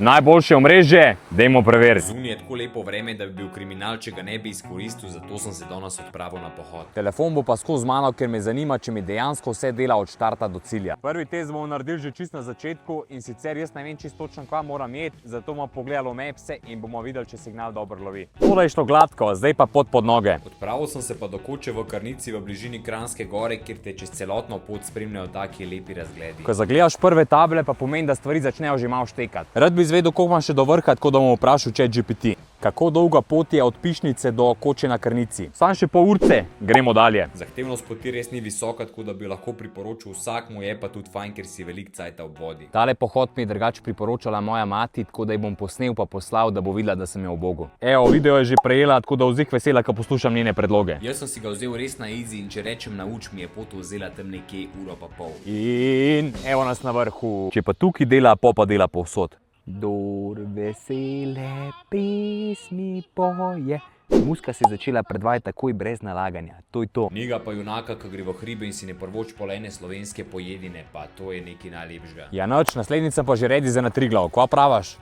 Najboljše omrežje, dajmo preveriti. Zunaj je tako lepo vreme, da bi bil kriminal, če ga ne bi izkoristil, zato sem se danes odpravil na pohod. Telefon bo pa skozi mano, ker me zanima, če mi dejansko vse dela od štarta do cilja. Prvi test bomo naredili že čisto na začetku in sicer jaz ne vem čisto točno, kva moram iti, zato bomo pogledali mapse in bomo videli, če signal dobro lovi. Tole je šlo gladko, zdaj pa pot pod noge. Odpravil sem se pa do koče v Karnici v bližini Kranjske gore, kjer te čez celotno pot spremljajo taki lepi razgledi. Ko zagledaš prve table, pa pomeni, da stvari začnejo že malo štekati. Rad bi izvedel, koliko imam še do vrha, tako da bom vprašal ChatGPT. Kako dolga pot je od Pišnice do koče na Krnici? Samo še pol urce, gremo dalje. Zahtevnost poti res ni visoka, tako da bi lahko priporočil vsakmu, je pa tudi fajn, ker si veliko cajta ob vodi. Tale pohod mi je drugače priporočala moja mati, tako da ji bom posnel pa poslal, da bo videla, da sem jo ubogal. Evo, video je že prejela, tako da vzih vesela, ko poslušam njene predloge. Jaz sem si ga vzel res na easy in če rečem nauč, mi je pot vzela tam nekje uro pa pol. In evo nas na vrhu. Če pa tukaj dela, pa dela povsod. Dor vesele pesmi poje. Muska se je začela predvajati takoj brez nalaganja. To je to. Njega pa junaka, ki gre v hribe in si ne prvoč polene slovenske pojedine, pa to je nekaj najlepšega. Ja, noč, naslednjica pa že redi za na Triglav. Kva pravaš?